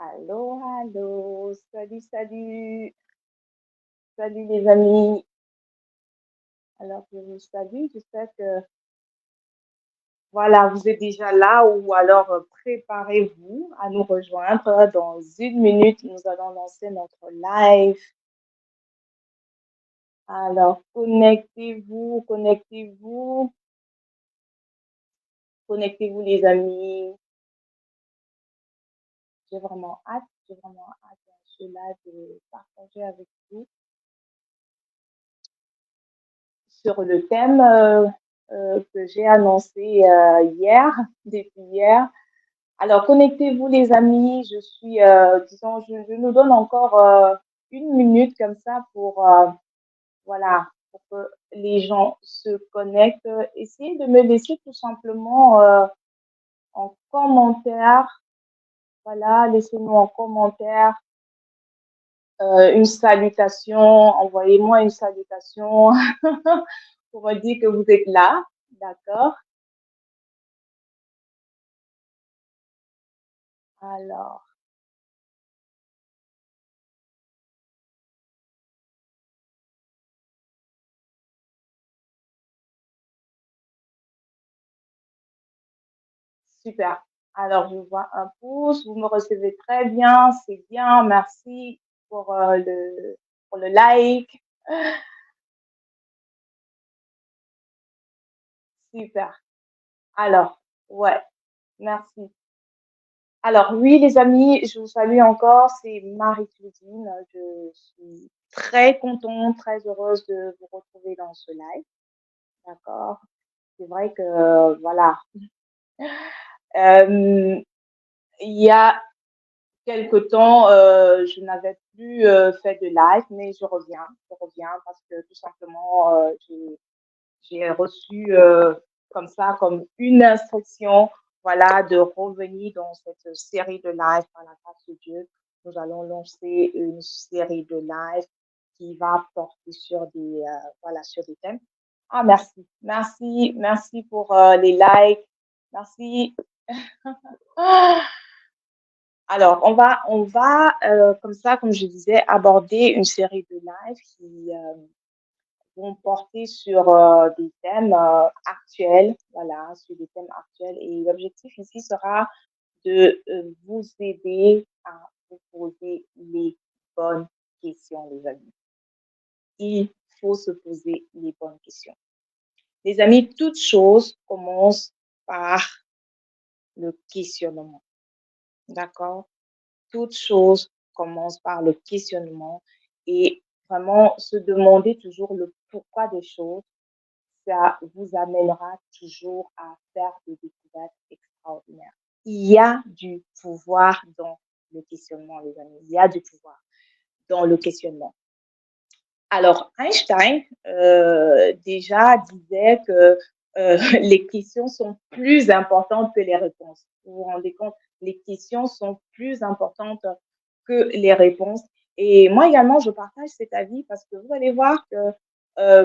Allô, allô, salut, salut, salut les amis. Alors, je vous salue, j'espère que voilà, vous êtes déjà là ou alors préparez-vous à nous rejoindre. Dans une minute, nous allons lancer notre live. Alors, connectez-vous, connectez-vous, connectez-vous les amis. J'ai vraiment hâte ce live de partager avec vous sur le thème que j'ai annoncé hier, depuis hier. Alors, connectez-vous les amis. Je suis, disons, je nous donne encore une minute comme ça pour, voilà, pour que les gens se connectent. Essayez de me laisser tout simplement en commentaire. Voilà, laissez-nous en commentaire une salutation. Envoyez-moi une salutation pour me dire que vous êtes là. D'accord? Alors, super. Alors, je vois un pouce. Vous me recevez très bien. C'est bien. Merci pour, pour le like. Super. Alors, ouais, merci. Alors, oui, les amis, je vous salue encore. C'est Marie-Claudine. Je suis très contente, très heureuse de vous retrouver dans ce live. D'accord? C'est vrai que, voilà. Euh, il y a quelque temps, je n'avais plus fait de live, mais je reviens parce que tout simplement, j'ai reçu comme ça, comme une instruction, voilà, de revenir dans cette série de live par la grâce de Dieu. Nous allons lancer une série de live qui va porter sur voilà, sur des thèmes. Ah, merci, merci, merci pour les likes, merci. Alors, on va comme ça, comme je disais, aborder une série de lives qui vont porter sur des thèmes actuels, voilà, sur des thèmes actuels. Et l'objectif ici sera de vous aider à vous poser les bonnes questions, les amis. Il faut se poser les bonnes questions. Les amis, toute chose commence par le questionnement, d'accord? Toute chose commence par le questionnement et vraiment se demander toujours le pourquoi des choses, ça vous amènera toujours à faire des découvertes extraordinaires. Il y a du pouvoir dans le questionnement, les amis. Il y a du pouvoir dans le questionnement. Alors, Einstein, déjà disait que les questions sont plus importantes que les réponses. Vous vous rendez compte? Les questions sont plus importantes que les réponses. Et moi également, je partage cet avis parce que vous allez voir que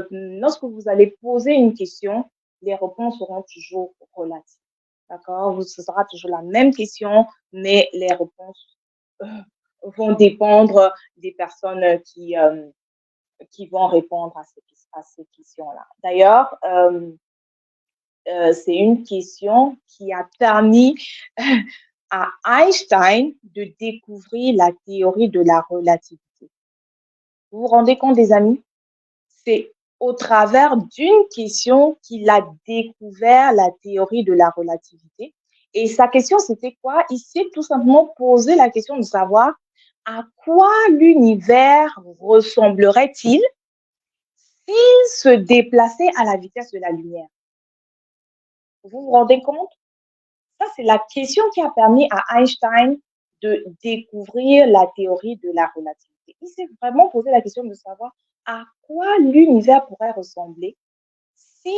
lorsque vous allez poser une question, les réponses seront toujours relatives. D'accord? Ce sera toujours la même question, mais les réponses euh, vont dépendre des personnes qui vont répondre à ces questions-là. D'ailleurs, c'est une question qui a permis à Einstein de découvrir la théorie de la relativité. Vous vous rendez compte, les amis? C'est au travers d'une question qu'il a découvert la théorie de la relativité. Et sa question, c'était quoi? Il s'est tout simplement posé la question de savoir à quoi l'univers ressemblerait-il s'il se déplaçait à la vitesse de la lumière. Vous vous rendez compte? Ça, c'est la question qui a permis à Einstein de découvrir la théorie de la relativité. Il s'est vraiment posé la question de savoir à quoi l'univers pourrait ressembler si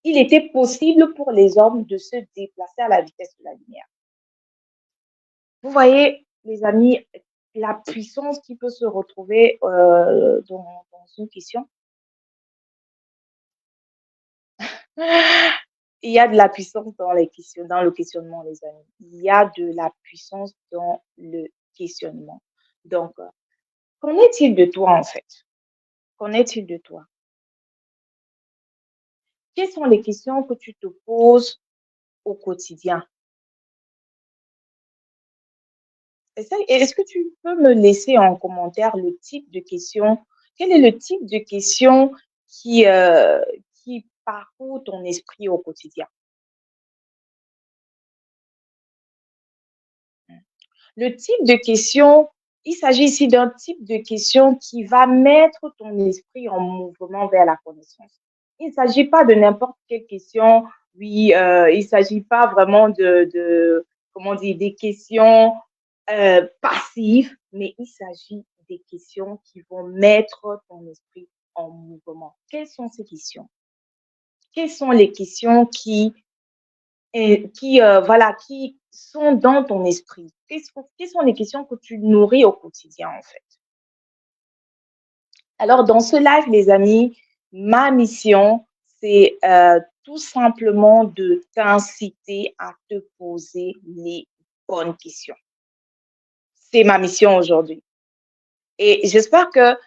il était possible pour les hommes de se déplacer à la vitesse de la lumière. Vous voyez, les amis, la puissance qui peut se retrouver dans une question. Il y a de la puissance dans dans le questionnement, les amis. Il y a de la puissance dans le questionnement. Donc, qu'en est-il de toi, en fait? Qu'en est-il de toi? Quelles sont les questions que tu te poses au quotidien? Est-ce que tu peux me laisser en commentaire le type de questions? Quel est le type de questions qui parcourt ton esprit au quotidien? Le type de question, il s'agit ici d'un type de question qui va mettre ton esprit en mouvement vers la connaissance. Il ne s'agit pas de n'importe quelle question. Oui, il ne s'agit pas vraiment comment dire, des questions passives, mais il s'agit des questions qui vont mettre ton esprit en mouvement. Quelles sont ces questions? Quelles sont les questions voilà, qui sont dans ton esprit? Quelles sont les questions que tu nourris au quotidien, en fait? Alors, dans ce live, les amis, ma mission, c'est tout simplement de t'inciter à te poser les bonnes questions. C'est ma mission aujourd'hui. Et j'espère que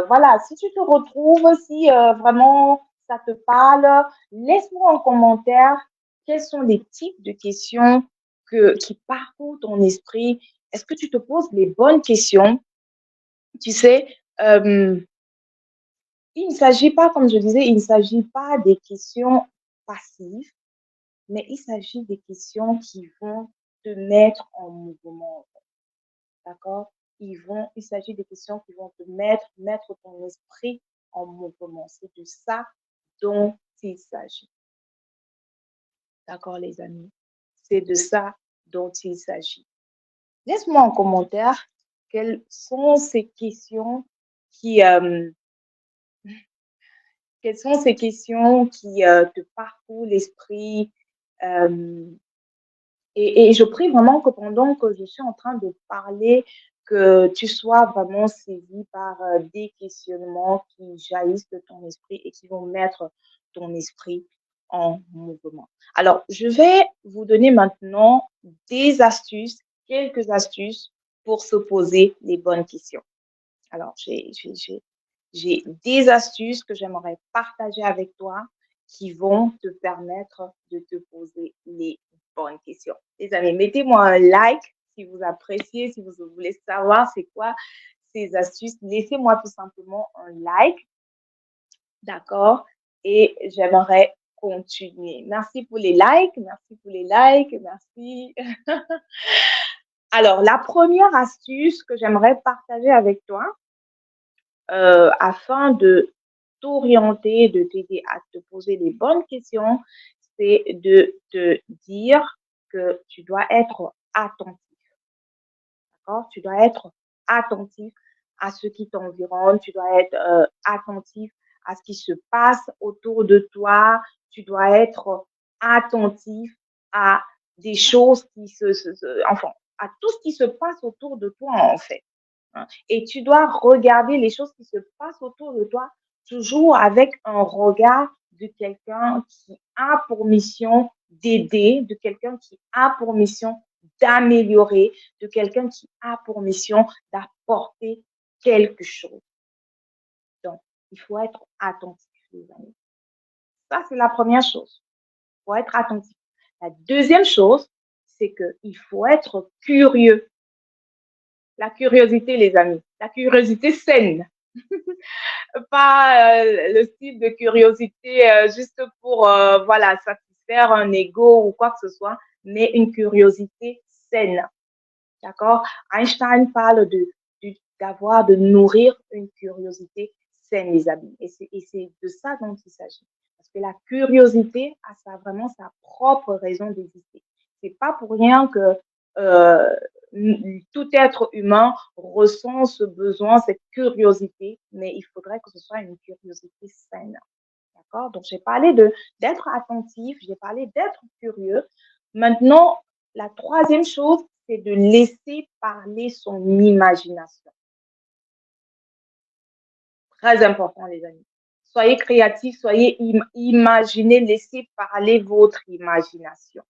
voilà, si tu te retrouves, si vraiment ça te parle, laisse-moi en commentaire quels sont les types de questions qui parcourent ton esprit. Est-ce que tu te poses les bonnes questions? Tu sais, euh, il ne s'agit pas, comme je disais, il ne s'agit pas des questions passives, mais il s'agit des questions qui vont te mettre en mouvement. D'accord? Il s'agit de questions qui vont te mettre ton esprit en mouvement. C'est de ça dont il s'agit. D'accord, les amis? C'est de ça dont il s'agit. Laisse-moi en commentaire quelles sont ces questions qui, euh, quelles sont ces questions qui te parcourent l'esprit. euh, et je prie vraiment que pendant que je suis en train de parler, que tu sois vraiment saisi par des questionnements qui jaillissent de ton esprit et qui vont mettre ton esprit en mouvement. Alors, je vais vous donner maintenant des astuces, quelques astuces pour se poser les bonnes questions. Alors, j'ai des astuces que j'aimerais partager avec toi qui vont te permettre de te poser les bonnes questions. Les amis, mettez-moi un like si vous appréciez, si vous voulez savoir c'est quoi ces astuces. Laissez-moi tout simplement un like, d'accord? Et j'aimerais continuer. Merci pour les likes, merci pour les likes, merci. Alors, la première astuce que j'aimerais partager avec toi, afin de t'orienter, de t'aider à te poser les bonnes questions, c'est de te dire que tu dois être attentif, d'accord? Tu dois être attentif à ce qui t'environne, tu dois être attentif à ce qui se passe autour de toi, tu dois être attentif à des choses enfin, à tout ce qui se passe autour de toi, en fait, hein. Et tu dois regarder les choses qui se passent autour de toi toujours avec un regard de quelqu'un qui a pour mission d'aider, de quelqu'un qui a pour mission d'améliorer, de quelqu'un qui a pour mission d'apporter quelque chose. Donc, il faut être attentif, les amis. Ça, c'est la première chose. Il faut être attentif. La deuxième chose, c'est qu'il faut être curieux. La curiosité, les amis. La curiosité saine. Pas le style de curiosité juste pour voilà, satisfaire un ego ou quoi que ce soit, mais une curiosité saine. D'accord? Einstein parle de nourrir une curiosité saine, les amis. Et c'est de ça dont il s'agit. Parce que la curiosité a vraiment sa propre raison d'exister. C'est pas pour rien que euh, tout être humain ressent ce besoin, cette curiosité, mais il faudrait que ce soit une curiosité saine. D'accord? Donc, j'ai parlé d'être attentif, j'ai parlé d'être curieux. Maintenant, la troisième chose, c'est de laisser parler son imagination. Très important, les amis. Soyez créatifs, soyez imaginez, laissez parler votre imagination.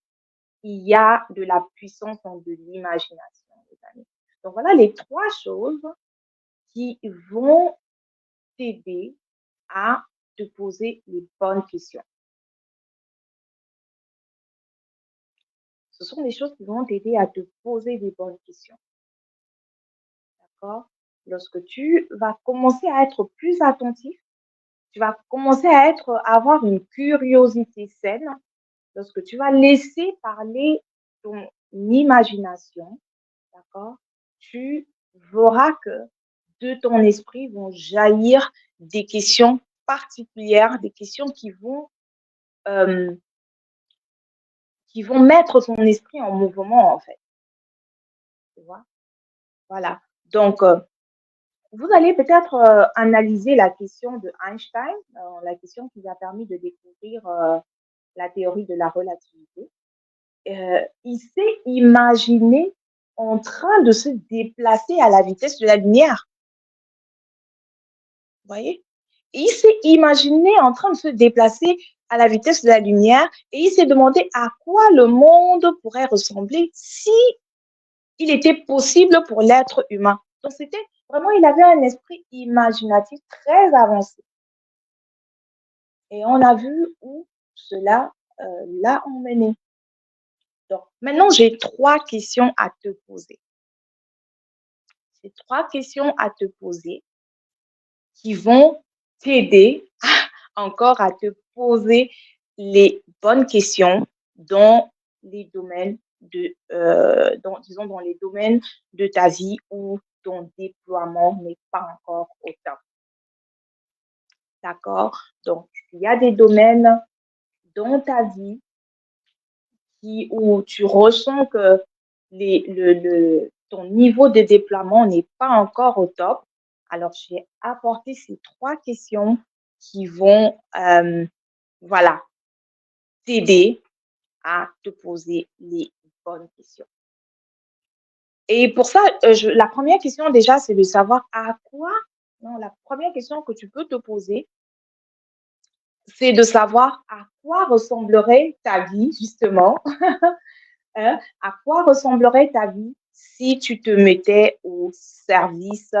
Il y a de la puissance dans de l'imagination, les amis. Donc voilà les trois choses qui vont t'aider à te poser les bonnes questions. Ce sont des choses qui vont t'aider à te poser des bonnes questions. D'accord? Lorsque tu vas commencer à être plus attentif, tu vas commencer à avoir une curiosité saine, lorsque tu vas laisser parler ton imagination, d'accord? Tu verras que de ton esprit vont jaillir des questions particulières, des questions euh, qui vont mettre ton esprit en mouvement, en fait. Tu vois? Voilà. Donc, vous allez peut-être analyser la question de Einstein, la question qui a permis de découvrir la théorie de la relativité. Il s'est imaginé en train de se déplacer à la vitesse de la lumière. Vous voyez? Il s'est imaginé en train de se déplacer à la vitesse de la lumière et il s'est demandé à quoi le monde pourrait ressembler si il était possible pour l'être humain. Donc, c'était vraiment, il avait un esprit imaginatif très avancé. Et on a vu où cela l'a emmené. Donc, maintenant, j'ai trois questions à te poser. J'ai trois questions à te poser qui vont t'aider encore à te poser les bonnes questions dans les domaines disons, dans les domaines de ta vie où ton déploiement n'est pas encore au top. D'accord? Donc, il y a des domaines dans ta vie où tu ressens que ton niveau de déploiement n'est pas encore au top. Alors, j'ai apporté ces trois questions qui vont, voilà, t'aider à te poser les bonnes questions. Et pour ça, la première question déjà, c'est de savoir à quoi, non, la première question que tu peux te poser, c'est de savoir à quoi ressemblerait ta vie, justement, hein, à quoi ressemblerait ta vie si tu te mettais au service,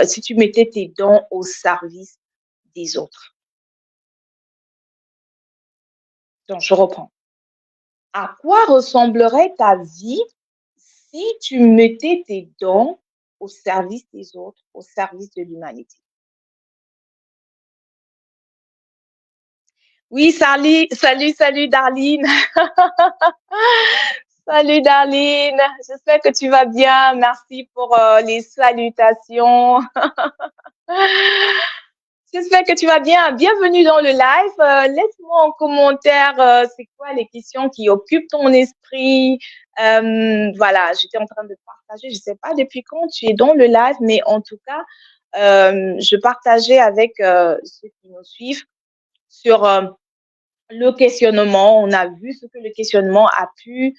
si tu mettais tes dons au service des autres. Donc, je reprends. À quoi ressemblerait ta vie si tu mettais tes dons au service des autres, au service de l'humanité? Oui, salut, salut, salut, Darline. Salut, Darline. J'espère que tu vas bien. Merci pour les salutations. J'espère que tu vas bien. Bienvenue dans le live. Laisse-moi en commentaire, c'est quoi les questions qui occupent ton esprit. Voilà, j'étais en train de partager. Je ne sais pas depuis quand tu es dans le live, mais en tout cas, je partageais avec ceux qui nous suivent sur le questionnement. On a vu ce que le questionnement a pu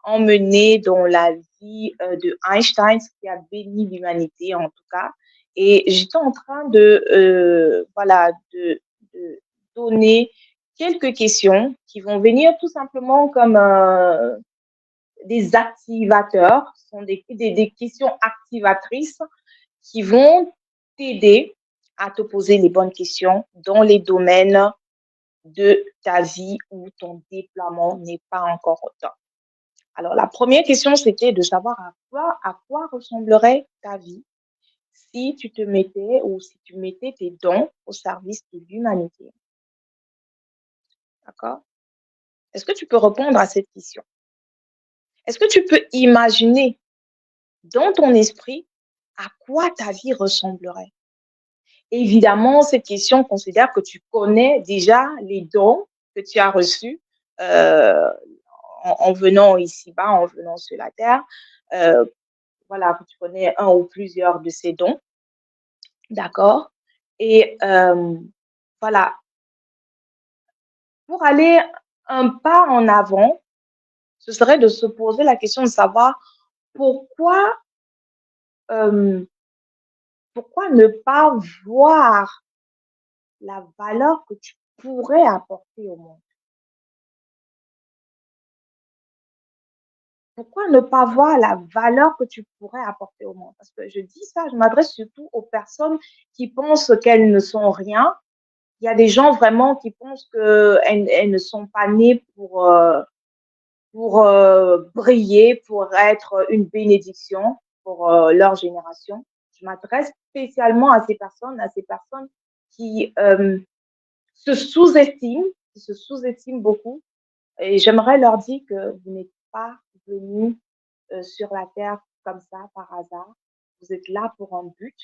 emmener dans la vie de Einstein, ce qui a béni l'humanité en tout cas. Et j'étais en train voilà, de donner quelques questions qui vont venir tout simplement comme des activateurs, ce sont des questions activatrices qui vont t'aider à te poser les bonnes questions dans les domaines de ta vie où ton déploiement n'est pas encore au top. Alors, la première question, c'était de savoir à quoi ressemblerait ta vie si tu te mettais ou si tu mettais tes dons au service de l'humanité. D'accord? Est-ce que tu peux répondre à cette question? Est-ce que tu peux imaginer dans ton esprit à quoi ta vie ressemblerait? Évidemment, cette question considère que tu connais déjà les dons que tu as reçus euh, en venant ici-bas, en venant sur la terre. Euh, voilà, que tu connais un ou plusieurs de ces dons. D'accord? Et voilà, pour aller un pas en avant, ce serait de se poser la question de savoir pourquoi, euh, pourquoi ne pas voir la valeur que tu pourrais apporter au monde? Pourquoi ne pas voir la valeur que tu pourrais apporter au monde? Parce que je dis ça, je m'adresse surtout aux personnes qui pensent qu'elles ne sont rien. Il y a des gens vraiment qui pensent qu'elles ne sont pas nées pour briller, pour être une bénédiction pour leur génération. Je m'adresse spécialement à ces personnes qui se sous-estiment, qui se sous-estiment beaucoup. Et j'aimerais leur dire que vous n'êtes pas venus sur la terre comme ça par hasard. Vous êtes là pour un but,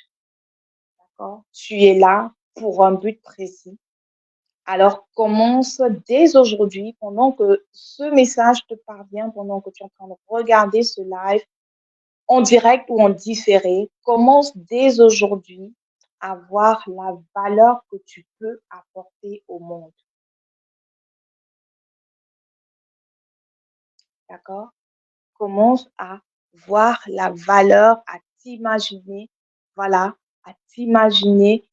d'accord? Tu es là pour un but précis. Alors commence dès aujourd'hui, pendant que ce message te parvient, pendant que tu es en train de regarder ce live en direct ou en différé, commence dès aujourd'hui à voir la valeur que tu peux apporter au monde, d'accord? Commence à voir la valeur, à t'imaginer, voilà, à t'imaginer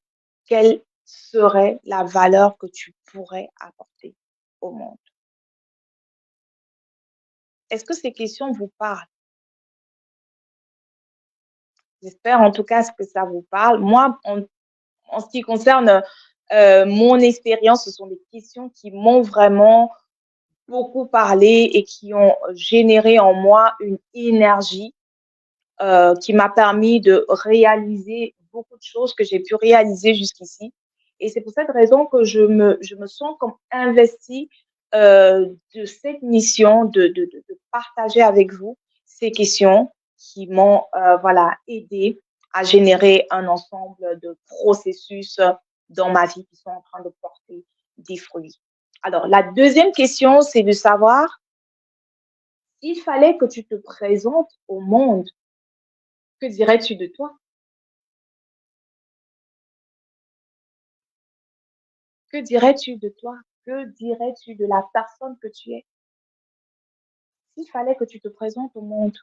quelle serait la valeur que tu pourrais apporter au monde. Est-ce que ces questions vous parlent? J'espère en tout cas que ça vous parle. Moi, en ce qui concerne mon expérience, ce sont des questions qui m'ont vraiment beaucoup parlé et qui ont généré en moi une énergie qui m'a permis de réaliser beaucoup de choses que j'ai pu réaliser jusqu'ici. Et c'est pour cette raison que je me sens comme investie de cette mission de partager avec vous ces questions qui m'ont voilà, aidé à générer un ensemble de processus dans ma vie qui sont en train de porter des fruits. Alors, la deuxième question, c'est de savoir s'il fallait que tu te présentes au monde, que dirais-tu de toi? Que dirais-tu de toi? Que dirais-tu de la personne que tu es? S'il fallait que tu te présentes au monde,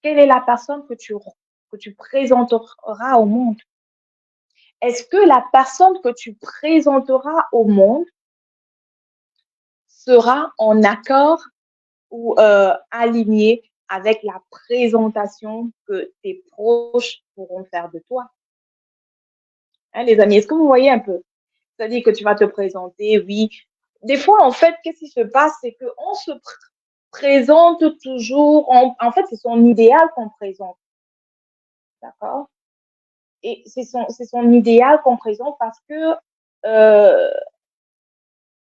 quelle est la personne que tu présenteras au monde? Est-ce que la personne que tu présenteras au monde sera en accord ou alignée avec la présentation que tes proches pourront faire de toi? Hein, les amis, est-ce que vous voyez un peu? C'est-à-dire que tu vas te présenter, oui. Des fois, en fait, qu'est-ce qui se passe? C'est qu'on se présente toujours, en fait, c'est son idéal qu'on présente, d'accord? Et c'est son idéal qu'on présente parce que euh,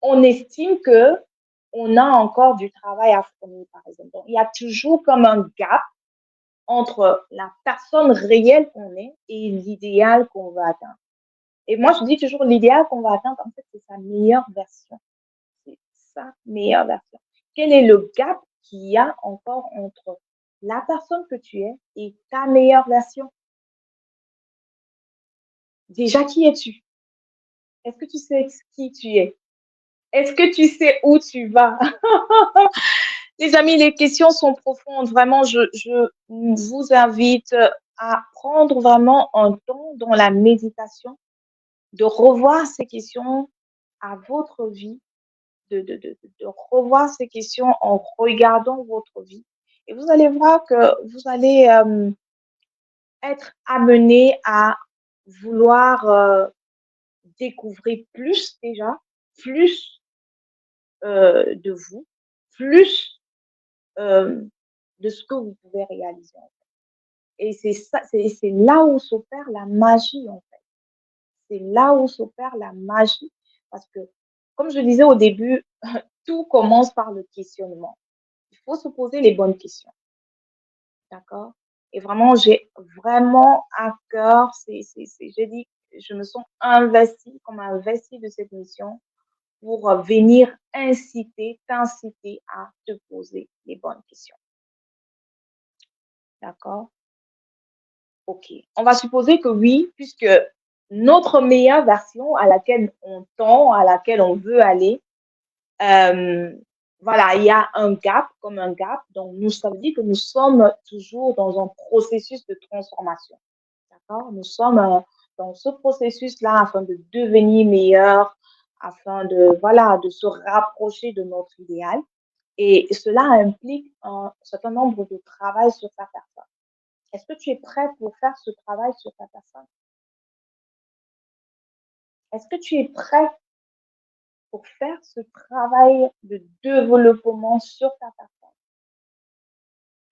on estime que on a encore du travail à fournir, par exemple. Donc, il y a toujours comme un gap entre la personne réelle qu'on est et l'idéal qu'on va atteindre. Et moi, je dis toujours l'idéal qu'on va atteindre, en fait, c'est sa meilleure version. C'est sa meilleure version. Quel est le gap qu'il y a encore entre la personne que tu es et ta meilleure version? Déjà, qui es-tu? Est-ce que tu sais qui tu es? Est-ce que tu sais où tu vas? Les amis, les questions sont profondes. Vraiment, je vous invite à prendre vraiment un temps dans la méditation, de revoir ces questions à votre vie, de revoir ces questions en regardant votre vie. Et vous allez voir que vous allez être amené à vouloir découvrir plus déjà, plus de vous, plus euh, de ce que vous pouvez réaliser. Et c'est ça, c'est là où s'opère la magie en fait. C'est là où s'opère la magie parce que, comme je disais au début, tout commence par le questionnement. Il faut se poser les bonnes questions, d'accord? Et vraiment, j'ai vraiment à cœur, j'ai dit, je me sens investie, comme investie de cette mission pour venir t'inciter à te poser les bonnes questions, d'accord? Ok. On va supposer que oui, puisque notre meilleure version à laquelle on tend, à laquelle on veut aller, euh, voilà, il y a un gap, comme un gap. Donc, ça veut dire que nous sommes toujours dans un processus de transformation. D'accord? Nous sommes dans ce processus-là afin de devenir meilleur, afin de, voilà, de se rapprocher de notre idéal. Et cela implique un certain nombre de travail sur ta personne. Est-ce que tu es prêt pour faire ce travail sur ta personne? Est-ce que tu es prêt pour faire ce travail de développement sur ta personne?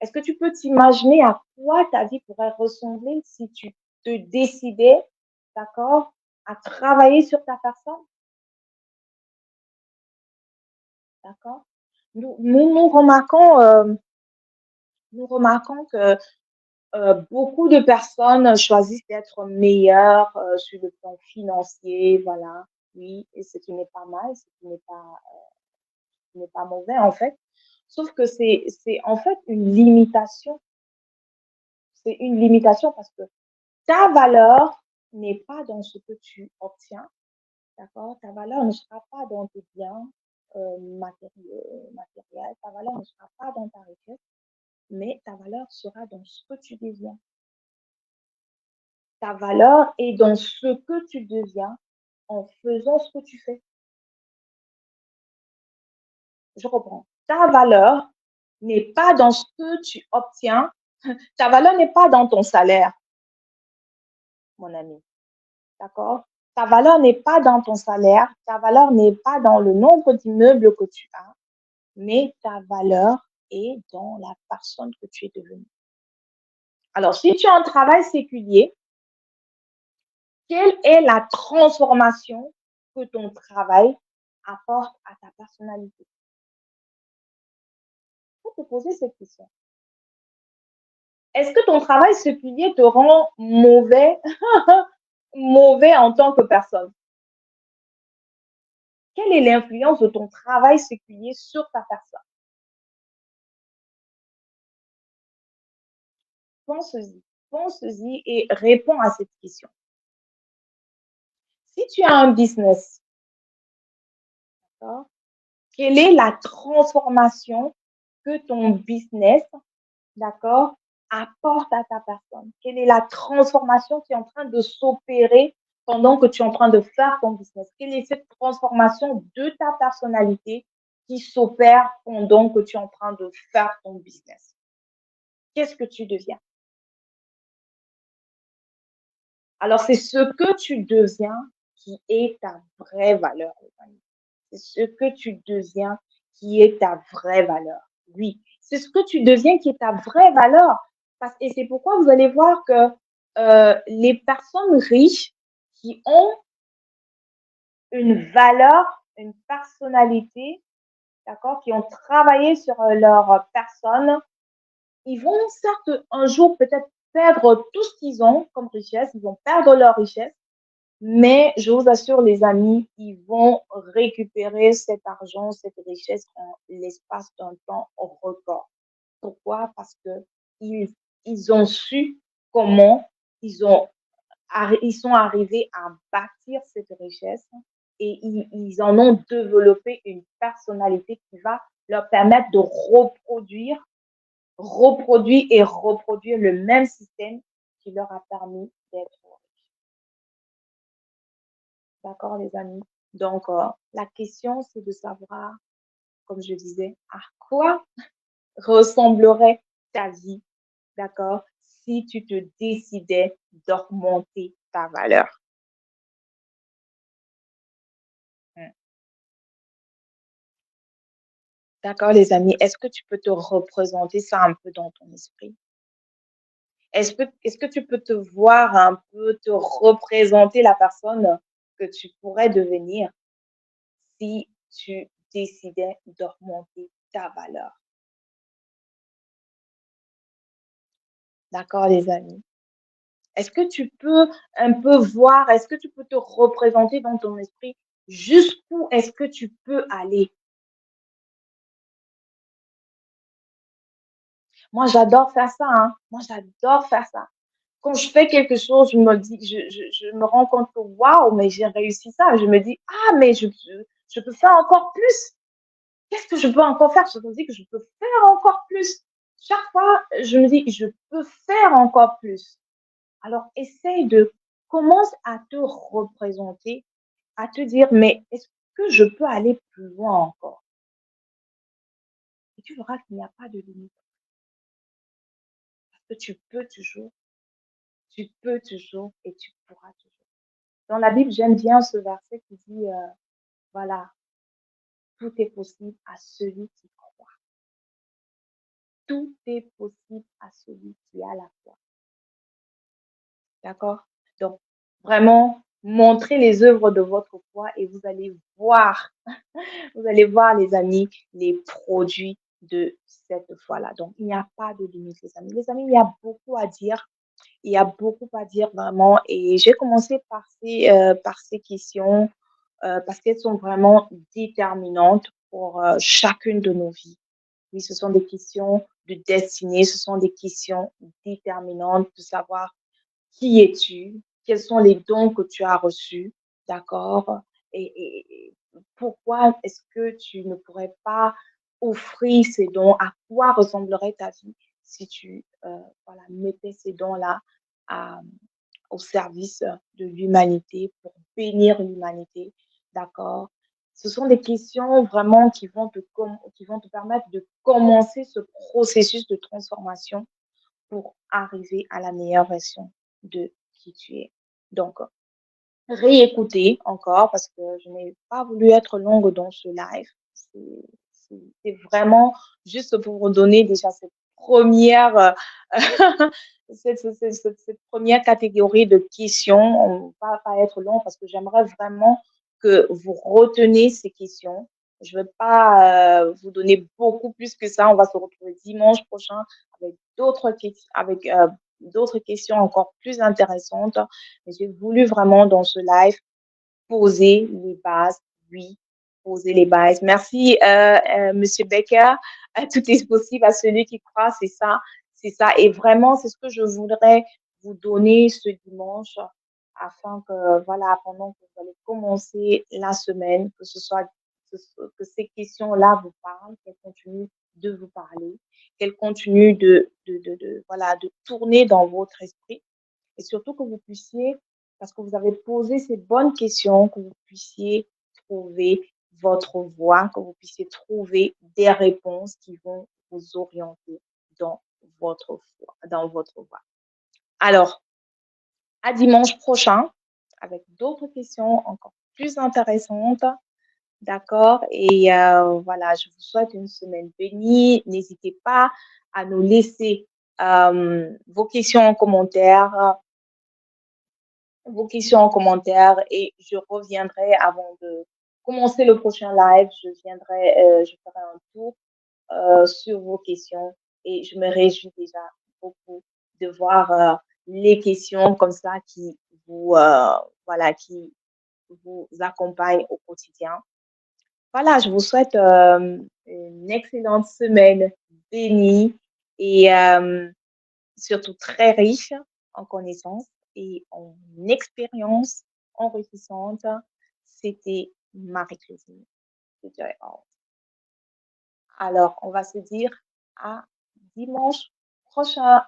Est-ce que tu peux t'imaginer à quoi ta vie pourrait ressembler si tu te décidais, d'accord, à travailler sur ta personne, d'accord? Nous remarquons que beaucoup de personnes choisissent d'être meilleures sur le plan financier, voilà, oui, et ce qui n'est pas mal, ce qui n'est pas mauvais en fait. Sauf que c'est en fait une limitation. C'est une limitation parce que ta valeur n'est pas dans ce que tu obtiens, d'accord? Ta valeur ne sera pas dans tes biens matériels, ta valeur ne sera pas dans ta richesse, mais ta valeur sera dans ce que tu deviens. Ta valeur est dans ce que tu deviens en faisant ce que tu fais. Je reprends. Ta valeur n'est pas dans ce que tu obtiens. Ta valeur n'est pas dans ton salaire, mon ami. D'accord? Ta valeur n'est pas dans ton salaire. Ta valeur n'est pas dans le nombre d'immeubles que tu as, mais ta valeur est dans la personne que tu es devenue. Alors, si tu as un travail séculier, quelle est la transformation que ton travail apporte à ta personnalité? Il faut te poser cette question. Est-ce que ton travail séculier te rend mauvais, mauvais en tant que personne? Quelle est l'influence de ton travail séculier sur ta personne? Pense-y, pense-y et réponds à cette question. Si tu as un business, d'accord, quelle est la transformation que ton business, d'accord, apporte à ta personne? Quelle est la transformation qui est en train de s'opérer pendant que tu es en train de faire ton business? Quelle est cette transformation de ta personnalité qui s'opère pendant que tu es en train de faire ton business? Qu'est-ce que tu deviens? Alors, c'est ce que tu deviens qui est ta vraie valeur, les amis. C'est ce que tu deviens qui est ta vraie valeur. Oui, c'est ce que tu deviens qui est ta vraie valeur. Et c'est pourquoi vous allez voir que les personnes riches qui ont une valeur, une personnalité, d'accord, qui ont travaillé sur leur personne, ils vont certes un jour peut-être perdre tout ce qu'ils ont comme richesse, ils vont perdre leur richesse, mais je vous assure, les amis, ils vont récupérer cet argent, cette richesse en l'espace d'un temps record. Pourquoi? Parce que ils, ils ont su comment ils ont, ils sont arrivés à bâtir cette richesse et ils en ont développé une personnalité qui va leur permettre de reproduire et reproduire le même système qui leur a permis d'être riches. D'accord, les amis? Donc, la question, c'est de savoir, comme je disais, à quoi ressemblerait ta vie, d'accord, si tu te décidais d'augmenter ta valeur. Mm. D'accord, les amis? Est-ce que tu peux te représenter ça un peu dans ton esprit? Est-ce que tu peux te voir un peu, te représenter la personne que tu pourrais devenir si tu décidais d'augmenter ta valeur? D'accord, les amis? Est-ce que tu peux un peu voir, est-ce que tu peux te représenter dans ton esprit jusqu'où est-ce que tu peux aller? Moi, j'adore faire ça, hein. Moi, j'adore faire ça. Quand je fais quelque chose, je me dis, je me rends compte que waouh, mais j'ai réussi ça. Je me dis, ah, mais je peux faire encore plus. Qu'est-ce que je peux encore faire? Je me dis que je peux faire encore plus. Chaque fois, je me dis, je peux faire encore plus. Alors, essaye de commence à te représenter, à te dire, mais est-ce que je peux aller plus loin encore? Et tu verras qu'il n'y a pas de limite. Parce que tu peux toujours et tu pourras toujours. Dans la Bible, j'aime bien ce verset qui dit, voilà, tout est possible à celui qui croit. Tout est possible à celui qui a la foi. D'accord? Donc, vraiment, montrez les œuvres de votre foi et vous allez voir, les amis, les produits de cette foi-là. Donc, il n'y a pas de limite, les amis. Les amis, il y a beaucoup à dire. Il y a beaucoup à dire vraiment. Et j'ai commencé par ces questions parce qu'elles sont vraiment déterminantes pour chacune de nos vies. Oui, ce sont des questions de destinée, ce sont des questions déterminantes de savoir qui es-tu, quels sont les dons que tu as reçus, d'accord? Et pourquoi est-ce que tu ne pourrais pas offrir ces dons? À quoi ressemblerait ta vie si tu voilà, mettais ces dons-là à- au service de l'humanité, pour bénir l'humanité, d'accord? Ce sont des questions vraiment qui vont te permettre de commencer ce processus de transformation pour arriver à la meilleure version de qui tu es. Donc, réécouter encore parce que je n'ai pas voulu être longue dans ce live. C'est vraiment juste pour vous donner déjà cette première, cette première catégorie de questions. On ne va pas être long parce que j'aimerais vraiment que vous retenez ces questions. Je ne vais pas vous donner beaucoup plus que ça. On va se retrouver dimanche prochain avec d'autres questions encore plus intéressantes. Mais j'ai voulu vraiment dans ce live poser les bases, oui, poser les bases. Merci, Monsieur Becker. Tout est possible à celui qui croit, c'est ça, c'est ça. Et vraiment, c'est ce que je voudrais vous donner ce dimanche afin que, voilà, pendant que vous allez commencer la semaine, que ces questions-là vous parlent, qu'elles continuent de vous parler, qu'elles continuent voilà, de tourner dans votre esprit et surtout que vous puissiez, parce que vous avez posé ces bonnes questions, que vous puissiez trouver votre voie, que vous puissiez trouver des réponses qui vont vous orienter dans dans votre voie. Alors, à dimanche prochain avec d'autres questions encore plus intéressantes. D'accord? Et voilà, je vous souhaite une semaine bénie. N'hésitez pas à nous laisser vos questions en commentaire et je reviendrai avant de commencer le prochain live. Je ferai un tour sur vos questions et je me réjouis déjà beaucoup de voir les questions comme ça voilà, qui vous accompagnent au quotidien. Voilà, je vous souhaite une excellente semaine bénie et surtout très riche en connaissances et en expériences enrichissantes. C'était Marie-Claudine. Alors, on va se dire à dimanche prochain.